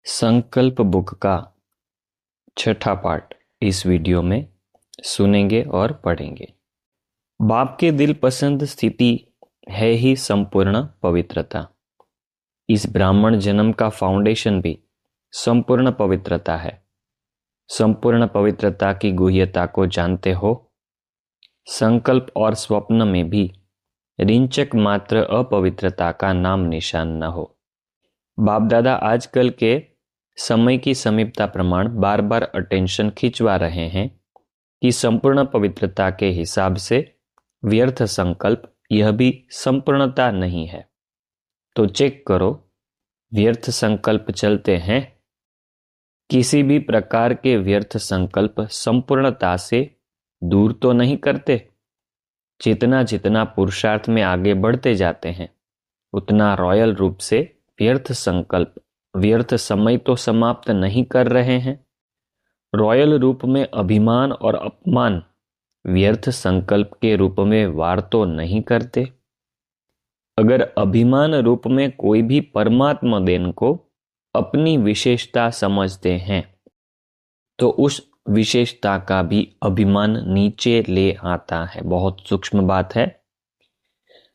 संकल्प बुक का छठा पार्ट इस वीडियो में सुनेंगे और पढ़ेंगे। बाप के दिल पसंद स्थिति है ही संपूर्ण पवित्रता। इस ब्राह्मण जन्म का फाउंडेशन भी संपूर्ण पवित्रता है। संपूर्ण पवित्रता की गुह्यता को जानते हो। संकल्प और स्वप्न में भी रिंचक मात्र अपवित्रता का नाम निशान न हो। बाप दादा आजकल के समय की समीपता प्रमाण बार बार अटेंशन खिंचवा रहे हैं कि संपूर्ण पवित्रता के हिसाब से व्यर्थ संकल्प यह भी संपूर्णता नहीं है। तो चेक करो, व्यर्थ संकल्प चलते हैं। किसी भी प्रकार के व्यर्थ संकल्प संपूर्णता से दूर तो नहीं करते। जितना जितना पुरुषार्थ में आगे बढ़ते जाते हैं उतना रॉयल रूप से व्यर्थ संकल्प व्यर्थ समय तो समाप्त नहीं कर रहे हैं। रॉयल रूप में अभिमान और अपमान व्यर्थ संकल्प के रूप में वार तो नहीं करते। अगर अभिमान रूप में कोई भी परमात्मा देन को अपनी विशेषता समझते हैं तो उस विशेषता का भी अभिमान नीचे ले आता है। बहुत सूक्ष्म बात है,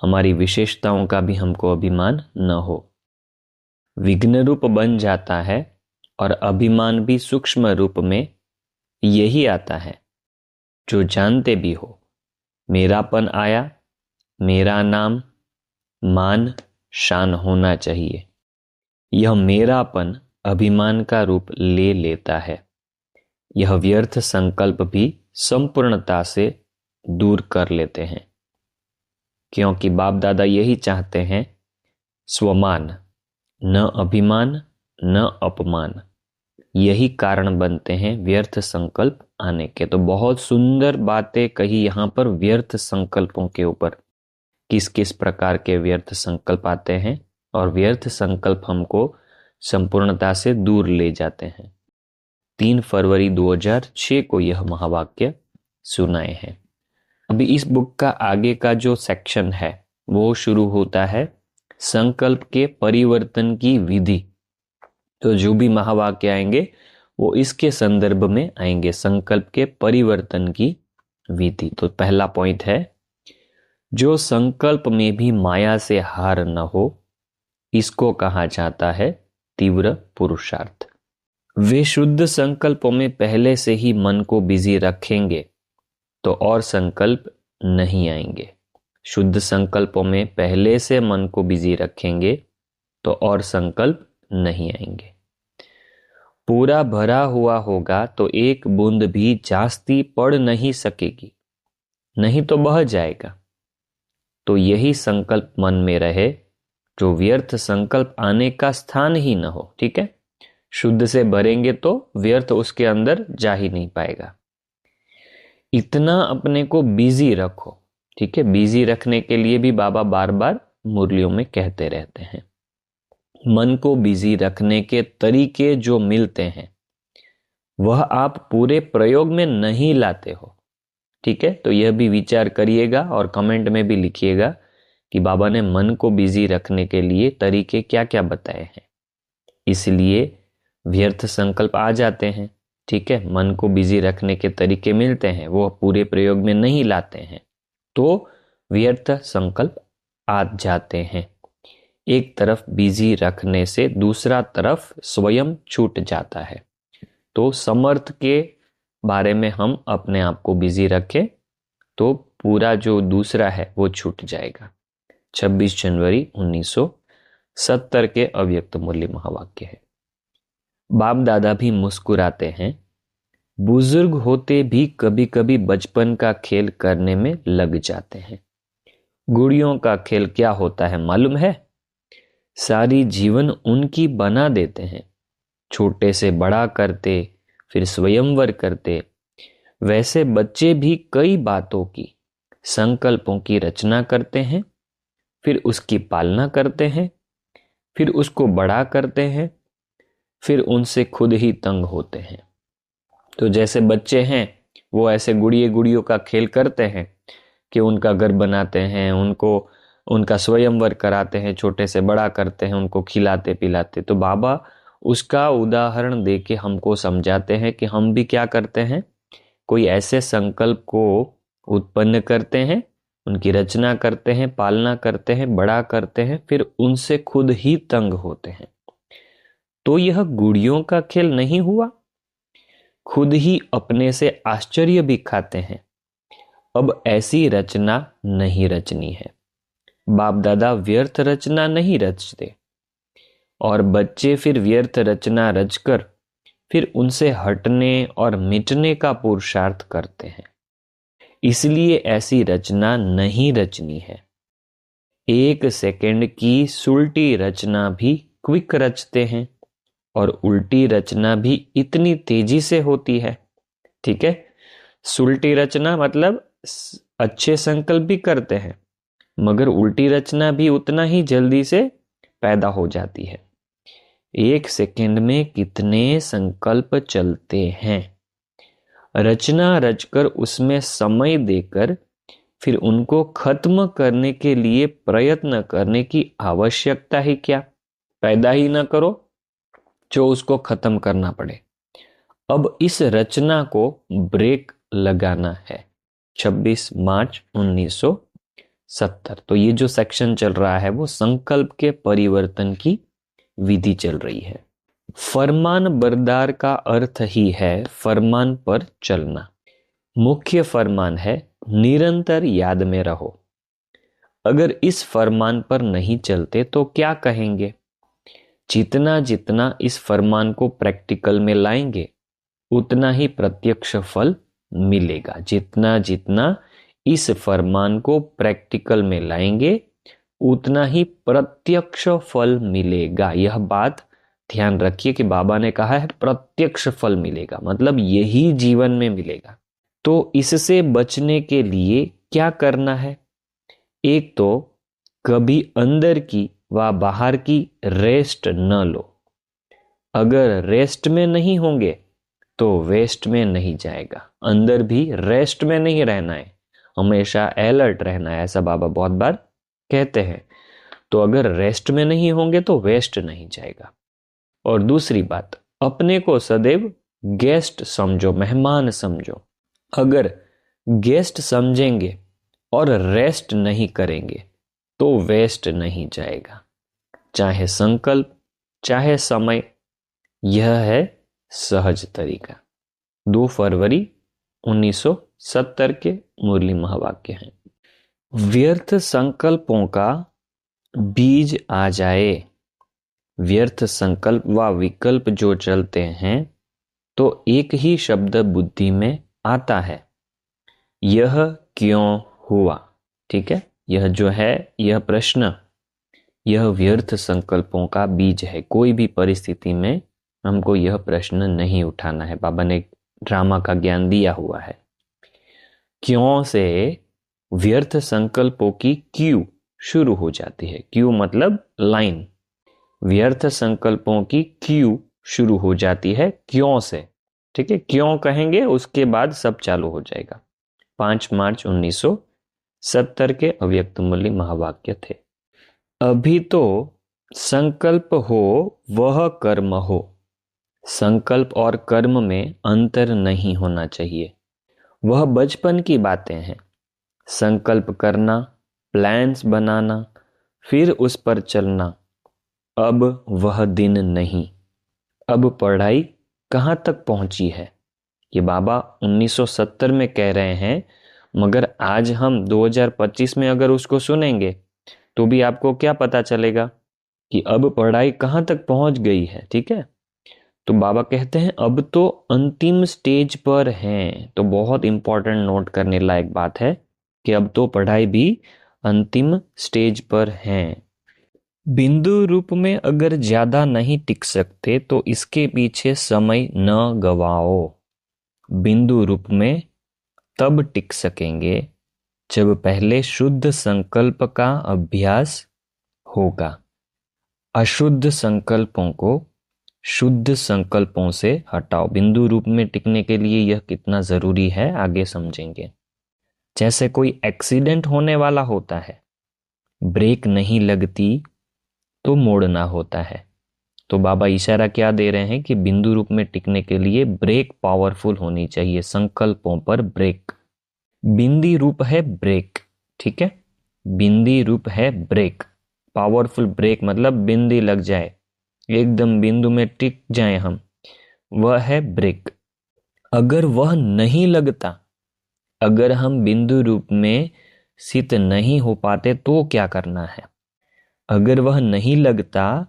हमारी विशेषताओं का भी हमको अभिमान न हो। विघ्न रूप बन जाता है और अभिमान भी सूक्ष्म रूप में यही आता है। जो जानते भी हो मेरापन आया, मेरा नाम मान शान होना चाहिए, यह मेरापन अभिमान का रूप ले लेता है। यह व्यर्थ संकल्प भी संपूर्णता से दूर कर लेते हैं, क्योंकि बाप दादा यही चाहते हैं, स्वमान न अभिमान न अपमान। यही कारण बनते हैं व्यर्थ संकल्प आने के। तो बहुत सुंदर बातें कही यहाँ पर व्यर्थ संकल्पों के ऊपर, किस किस प्रकार के व्यर्थ संकल्प आते हैं और व्यर्थ संकल्प हमको संपूर्णता से दूर ले जाते हैं। 3 फरवरी 2006 को यह महावाक्य सुनाए हैं। अभी इस बुक का आगे का जो सेक्शन है वो शुरू होता है संकल्प के परिवर्तन की विधि। तो जो भी महावाक्य आएंगे वो इसके संदर्भ में आएंगे, संकल्प के परिवर्तन की विधि। तो पहला पॉइंट है, जो संकल्प में भी माया से हार न हो, इसको कहा जाता है तीव्र पुरुषार्थ। वे शुद्ध संकल्पों में पहले से ही मन को बिजी रखेंगे तो और संकल्प नहीं आएंगे। शुद्ध संकल्पों में पहले से मन को बिजी रखेंगे तो और संकल्प नहीं आएंगे। पूरा भरा हुआ होगा तो एक बूंद भी जास्ती पड़ नहीं सकेगी, नहीं तो बह जाएगा। तो यही संकल्प मन में रहे, जो व्यर्थ संकल्प आने का स्थान ही न हो। ठीक है, शुद्ध से भरेंगे तो व्यर्थ उसके अंदर जा ही नहीं पाएगा। इतना अपने को बिजी रखो। ठीक है, बिजी रखने के लिए भी बाबा बार बार मुरलियों में कहते रहते हैं। मन को बिजी रखने के तरीके जो मिलते हैं वह आप पूरे प्रयोग में नहीं लाते हो। ठीक है, तो यह भी विचार करिएगा और कमेंट में भी लिखिएगा कि बाबा ने मन को बिजी रखने के लिए तरीके क्या क्या बताए हैं। इसलिए व्यर्थ संकल्प आ जाते हैं। ठीक है, मन को बिजी रखने के तरीके मिलते हैं, वो पूरे प्रयोग में नहीं लाते हैं तो व्यर्थ संकल्प आ जाते हैं। एक तरफ बिजी रखने से दूसरा तरफ स्वयं छूट जाता है। तो समर्थ के बारे में हम अपने आप को बिजी रखें तो पूरा जो दूसरा है वो छूट जाएगा। 26 जनवरी 1970 के अव्यक्त मूल्य महावाक्य है। बाप दादा भी मुस्कुराते हैं, बुजुर्ग होते भी कभी कभी बचपन का खेल करने में लग जाते हैं। गुड़ियों का खेल क्या होता है मालूम है? सारी जीवन उनकी बना देते हैं। छोटे से बड़ा करते, फिर स्वयंवर करते। वैसे बच्चे भी कई बातों की, संकल्पों की रचना करते हैं, फिर उसकी पालना करते हैं, फिर उसको बड़ा करते हैं, फिर उनसे खुद ही तंग होते हैं। तो जैसे बच्चे हैं वो ऐसे गुड़ियों का खेल करते हैं कि उनका घर बनाते हैं, उनका स्वयंवर कराते हैं, छोटे से बड़ा करते हैं, उनको खिलाते पिलाते। तो बाबा उसका उदाहरण देके हमको समझाते हैं कि हम भी क्या करते हैं, कोई ऐसे संकल्प को उत्पन्न करते हैं, उनकी रचना करते हैं, पालना करते हैं, बड़ा करते हैं, फिर उनसे खुद ही तंग होते हैं। तो यह गुड़ियों का खेल नहीं हुआ, खुद ही अपने से आश्चर्य भी खाते हैं। अब ऐसी रचना नहीं रचनी है। बाप दादा व्यर्थ रचना नहीं रचते और बच्चे फिर व्यर्थ रचना रचकर फिर उनसे हटने और मिटने का पुरुषार्थ करते हैं। इसलिए ऐसी रचना नहीं रचनी है। 1 सेकंड की सुलटी रचना भी क्विक रचते हैं और उल्टी रचना भी इतनी तेजी से होती है। ठीक है, सुलटी रचना मतलब अच्छे संकल्प भी करते हैं, मगर उल्टी रचना भी उतना ही जल्दी से पैदा हो जाती है। 1 सेकंड में कितने संकल्प चलते हैं। रचना रचकर उसमें समय देकर फिर उनको खत्म करने के लिए प्रयत्न करने की आवश्यकता ही क्या। पैदा ही ना करो जो उसको खत्म करना पड़े। अब इस रचना को ब्रेक लगाना है। 26 मार्च 1970। तो ये जो सेक्शन चल रहा है वो संकल्प के परिवर्तन की विधि चल रही है। फरमान बरदार का अर्थ ही है फरमान पर चलना। मुख्य फरमान है निरंतर याद में रहो। अगर इस फरमान पर नहीं चलते तो क्या कहेंगे। जितना जितना इस फरमान को प्रैक्टिकल में लाएंगे उतना ही प्रत्यक्ष फल मिलेगा। जितना जितना इस फरमान को प्रैक्टिकल में लाएंगे उतना ही प्रत्यक्ष फल मिलेगा। यह बात ध्यान रखिए कि बाबा ने कहा है प्रत्यक्ष फल मिलेगा, मतलब यही जीवन में मिलेगा। तो इससे बचने के लिए क्या करना है। एक तो कभी अंदर की व बाहर की रेस्ट न लो। अगर रेस्ट में नहीं होंगे तो वेस्ट में नहीं जाएगा। अंदर भी रेस्ट में नहीं रहना है, हमेशा अलर्ट रहना है, ऐसा बाबा बहुत बार कहते हैं। तो अगर रेस्ट में नहीं होंगे तो वेस्ट नहीं जाएगा। और दूसरी बात, अपने को सदैव गेस्ट समझो, मेहमान समझो। अगर गेस्ट समझेंगे और रेस्ट नहीं करेंगे तो वेस्ट नहीं जाएगा, चाहे संकल्प चाहे समय। यह है सहज तरीका। 2 फरवरी 1970 के मुरली महावाक्य हैं। व्यर्थ संकल्पों का बीज आ जाए। व्यर्थ संकल्प व विकल्प जो चलते हैं तो एक ही शब्द बुद्धि में आता है, यह क्यों हुआ। ठीक है, यह जो है यह प्रश्न, यह व्यर्थ संकल्पों का बीज है। कोई भी परिस्थिति में हमको यह प्रश्न नहीं उठाना है। बाबा ने ड्रामा का ज्ञान दिया हुआ है। क्यों से व्यर्थ संकल्पों की क्यू शुरू हो जाती है। क्यू मतलब लाइन। व्यर्थ संकल्पों की क्यू शुरू हो जाती है क्यों से। ठीक है, क्यों कहेंगे उसके बाद सब चालू हो जाएगा। 5 मार्च 1970 के अव्यक्त मूल्य महावाक्य थे। अभी तो संकल्प हो वह कर्म हो। संकल्प और कर्म में अंतर नहीं होना चाहिए। वह बचपन की बातें हैं। संकल्प करना, प्लान्स बनाना, फिर उस पर चलना, अब वह दिन नहीं। अब पढ़ाई कहाँ तक पहुंची है, ये बाबा 1970 में कह रहे हैं, मगर आज हम 2025 में अगर उसको सुनेंगे तो भी आपको क्या पता चलेगा कि अब पढ़ाई कहाँ तक पहुंच गई है। ठीक है, तो बाबा कहते हैं अब तो अंतिम स्टेज पर हैं। तो बहुत इंपॉर्टेंट नोट करने लायक बात है कि अब तो पढ़ाई भी अंतिम स्टेज पर हैं। बिंदु रूप में अगर ज्यादा नहीं टिक सकते तो इसके पीछे समय न गवाओ। बिंदु रूप में तब टिक सकेंगे जब पहले शुद्ध संकल्प का अभ्यास होगा। अशुद्ध संकल्पों को शुद्ध संकल्पों से हटाओ। बिंदु रूप में टिकने के लिए यह कितना जरूरी है आगे समझेंगे। जैसे कोई एक्सीडेंट होने वाला होता है, ब्रेक नहीं लगती तो मोड़ना होता है, तो बाबा इशारा क्या दे रहे हैं कि बिंदु रूप में टिकने के लिए ब्रेक पावरफुल होनी चाहिए, संकल्पों पर ब्रेक। बिंदी रूप है ब्रेक, ठीक है, बिंदी रूप है ब्रेक। पावरफुल ब्रेक मतलब बिंदी लग जाए, एकदम बिंदु में टिक जाए हम, वह है ब्रेक। अगर वह नहीं लगता, अगर हम बिंदु रूप में स्थित नहीं हो पाते तो क्या करना है? अगर वह नहीं लगता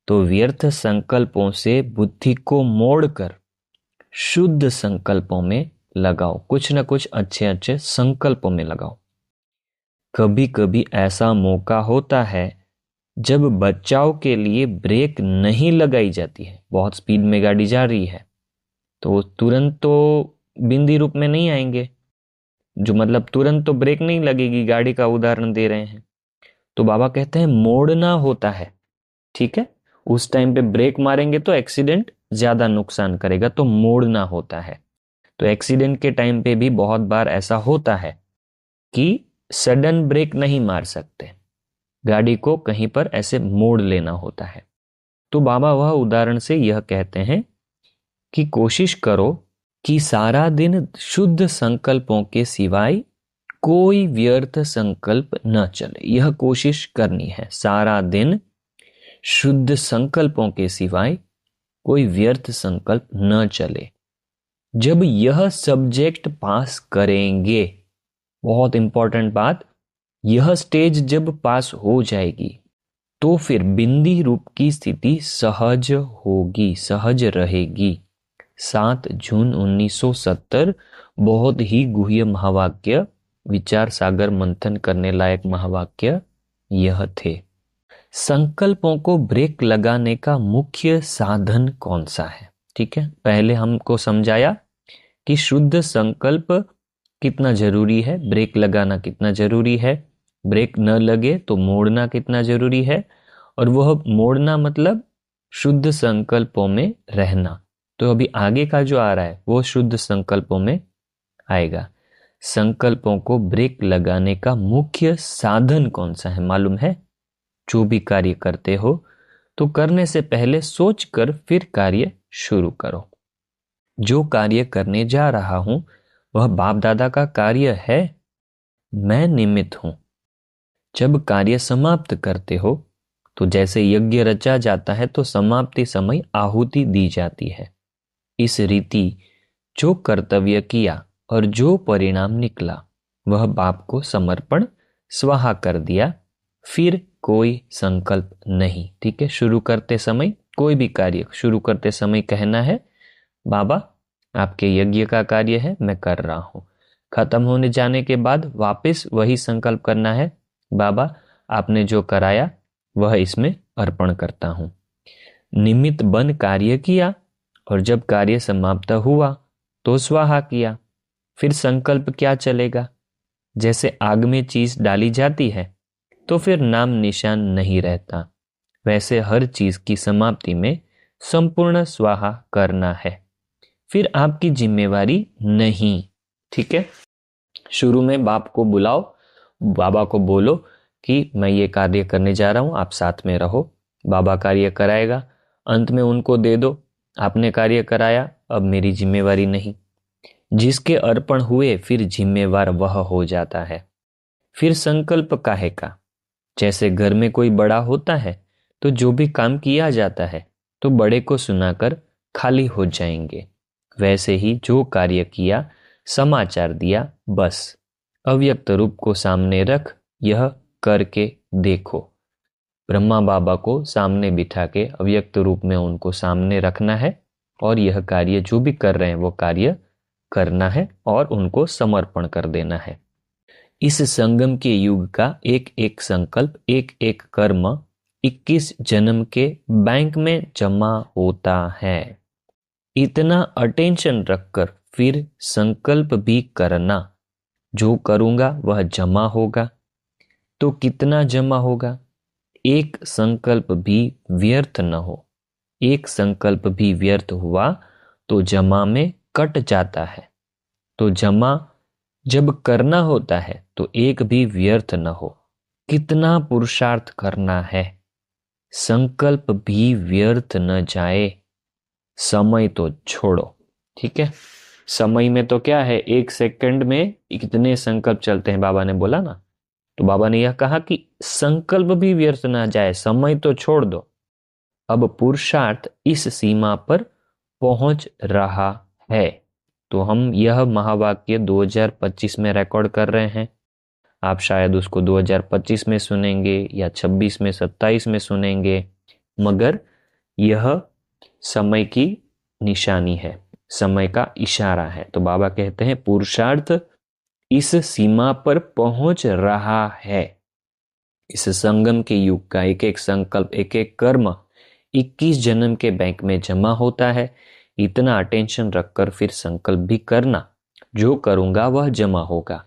तो व्यर्थ संकल्पों से बुद्धि को मोड़कर शुद्ध संकल्पों में लगाओ, कुछ ना कुछ अच्छे अच्छे संकल्पों में लगाओ। कभी कभी ऐसा मौका होता है जब बचाव के लिए ब्रेक नहीं लगाई जाती है, बहुत स्पीड में गाड़ी जा रही है तो तुरंत तो बिंदी रूप में नहीं आएंगे, जो मतलब तुरंत तो ब्रेक नहीं लगेगी, गाड़ी का उदाहरण दे रहे हैं। तो बाबा कहते हैं मोड़ना होता है, ठीक है, उस टाइम पे ब्रेक मारेंगे तो एक्सीडेंट ज्यादा नुकसान करेगा, तो मोड़ना होता है। तो एक्सीडेंट के टाइम पे भी बहुत बार ऐसा होता है कि सडन ब्रेक नहीं मार सकते, गाड़ी को कहीं पर ऐसे मोड़ लेना होता है। तो बाबा वह उदाहरण से यह कहते हैं कि कोशिश करो कि सारा दिन शुद्ध संकल्पों के सिवाय कोई व्यर्थ संकल्प न चले। यह कोशिश करनी है, सारा दिन शुद्ध संकल्पों के सिवाय कोई व्यर्थ संकल्प न चले। जब यह सब्जेक्ट पास करेंगे, बहुत इंपॉर्टेंट बात, यह स्टेज जब पास हो जाएगी तो फिर बिंदी रूप की स्थिति सहज होगी, सहज रहेगी। 7 जून 1970 बहुत ही गुह्य महावाक्य, विचार सागर मंथन करने लायक महावाक्य यह थे। संकल्पों को ब्रेक लगाने का मुख्य साधन कौन सा है? ठीक है, पहले हमको समझाया कि शुद्ध संकल्प कितना जरूरी है, ब्रेक लगाना कितना जरूरी है, ब्रेक न लगे तो मोड़ना कितना जरूरी है, और वह मोड़ना मतलब शुद्ध संकल्पों में रहना। तो अभी आगे का जो आ रहा है वो शुद्ध संकल्पों में आएगा। संकल्पों को ब्रेक लगाने का मुख्य साधन कौन सा है मालूम है? जो भी कार्य करते हो तो करने से पहले सोचकर फिर कार्य शुरू करो। जो कार्य करने जा रहा हूं वह बाप दादा का कार्य है, मैं निमित्त हूं। जब कार्य समाप्त करते हो तो जैसे यज्ञ रचा जाता है तो समाप्ति समय आहुति दी जाती है। इस रीति जो कर्तव्य किया और जो परिणाम निकला वह बाप को समर्पण स्वाहा कर दिया, फिर कोई संकल्प नहीं। ठीक है, शुरू करते समय, कोई भी कार्य शुरू करते समय कहना है बाबा आपके यज्ञ का कार्य है, मैं कर रहा हूं। खत्म होने जाने के बाद वापस वही संकल्प करना है, बाबा आपने जो कराया वह इसमें अर्पण करता हूं। निमित्त बन कार्य किया और जब कार्य समाप्त हुआ तो स्वाहा किया। फिर संकल्प क्या चलेगा? जैसे आग में चीज डाली जाती है तो फिर नाम निशान नहीं रहता, वैसे हर चीज की समाप्ति में संपूर्ण स्वाहा करना है, फिर आपकी जिम्मेवारी नहीं। ठीक है, शुरू में बाप को बुलाओ, बाबा को बोलो कि मैं ये कार्य करने जा रहा हूं, आप साथ में रहो, बाबा कार्य कराएगा। अंत में उनको दे दो, आपने कार्य कराया, अब मेरी जिम्मेवारी नहीं। जिसके अर्पण हुए फिर जिम्मेवार वह हो जाता है। फिर संकल्प काहे का? जैसे घर में कोई बड़ा होता है तो जो भी काम किया जाता है तो बड़े को सुनाकर खाली हो जाएंगे, वैसे ही जो कार्य किया, समाचार दिया, बस अव्यक्त रूप को सामने रख यह करके देखो। ब्रह्मा बाबा को सामने बिठा के अव्यक्त रूप में उनको सामने रखना है और यह कार्य जो भी कर रहे हैं वो कार्य करना है और उनको समर्पण कर देना है। इस संगम के युग का एक एक संकल्प, एक एक कर्म 21 जन्म के बैंक में जमा होता है। इतना अटेंशन रखकर फिर संकल्प भी करना, जो करूंगा वह जमा होगा। तो कितना जमा होगा? एक संकल्प भी व्यर्थ न हो। एक संकल्प भी व्यर्थ हुआ तो जमा में कट जाता है। तो जमा जब करना होता है तो एक भी व्यर्थ न हो। कितना पुरुषार्थ करना है, संकल्प भी व्यर्थ न जाए, समय तो छोड़ो। ठीक है, समय में तो क्या है, 1 सेकंड में कितने संकल्प चलते हैं, बाबा ने बोला ना। तो बाबा ने यह कहा कि संकल्प भी व्यर्थ ना जाए, समय तो छोड़ दो। अब पुरुषार्थ इस सीमा पर पहुंच रहा है। तो हम यह महावाक्य 2025 में रिकॉर्ड कर रहे हैं। आप शायद उसको 2025 में सुनेंगे या 26 में, 27 में सुनेंगे, मगर यह समय की निशानी है, समय का इशारा है। तो बाबा कहते हैं पुरुषार्थ इस सीमा पर पहुंच रहा है। इस संगम के युग का एक एक संकल्प, एक एक कर्म 21 जन्म के बैंक में जमा होता है। इतना अटेंशन रखकर फिर संकल्प भी करना, जो करूंगा वह जमा होगा।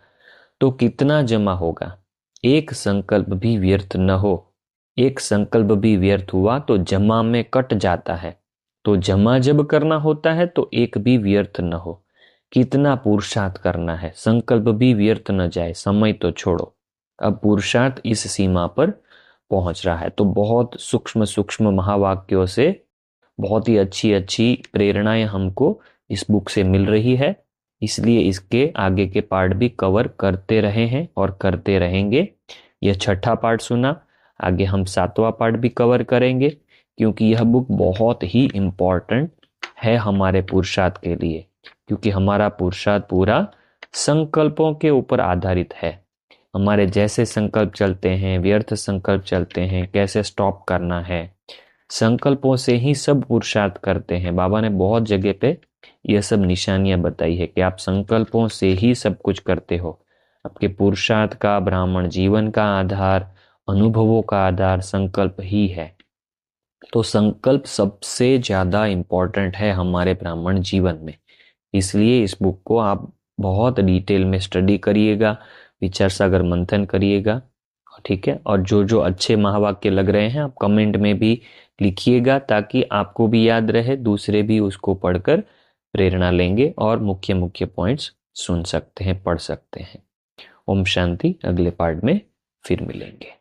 तो कितना जमा होगा, एक संकल्प भी व्यर्थ न हो। एक संकल्प भी व्यर्थ हुआ तो जमा में कट जाता है। तो जमा जब करना होता है तो एक भी व्यर्थ न हो। कितना पुरुषार्थ करना है, संकल्प भी व्यर्थ न जाए, समय तो छोड़ो। अब पुरुषार्थ इस सीमा पर पहुंच रहा है। तो बहुत सूक्ष्म सूक्ष्म महावाक्यों से बहुत ही अच्छी अच्छी प्रेरणाएं हमको इस बुक से मिल रही है। इसलिए इसके आगे के पार्ट भी कवर करते रहे हैं और करते रहेंगे। यह 6ठा पार्ट सुना, आगे हम 7वां पार्ट भी कवर करेंगे, क्योंकि यह बुक बहुत ही इम्पोर्टेंट है हमारे पुरुषार्थ के लिए। क्योंकि हमारा पुरुषार्थ पूरा संकल्पों के ऊपर आधारित है। हमारे जैसे संकल्प चलते हैं, व्यर्थ संकल्प चलते हैं, कैसे स्टॉप करना है, संकल्पों से ही सब पुरुषार्थ करते हैं। बाबा ने बहुत जगह पे यह सब निशानियां बताई है कि आप संकल्पों से ही सब कुछ करते हो। आपके पुरुषार्थ का, ब्राह्मण जीवन का आधार, अनुभवों का आधार संकल्प ही है। तो संकल्प सबसे ज्यादा इंपॉर्टेंट है हमारे ब्राह्मण जीवन में। इसलिए इस बुक को आप बहुत डिटेल में स्टडी करिएगा, विचार सागर मंथन करिएगा। ठीक है, और जो जो अच्छे महावाक्य लग रहे हैं आप कमेंट में भी लिखिएगा, ताकि आपको भी याद रहे, दूसरे भी उसको पढ़कर प्रेरणा लेंगे और मुख्य मुख्य पॉइंट्स सुन सकते हैं, पढ़ सकते हैं। ओम शांति। अगले पार्ट में फिर मिलेंगे।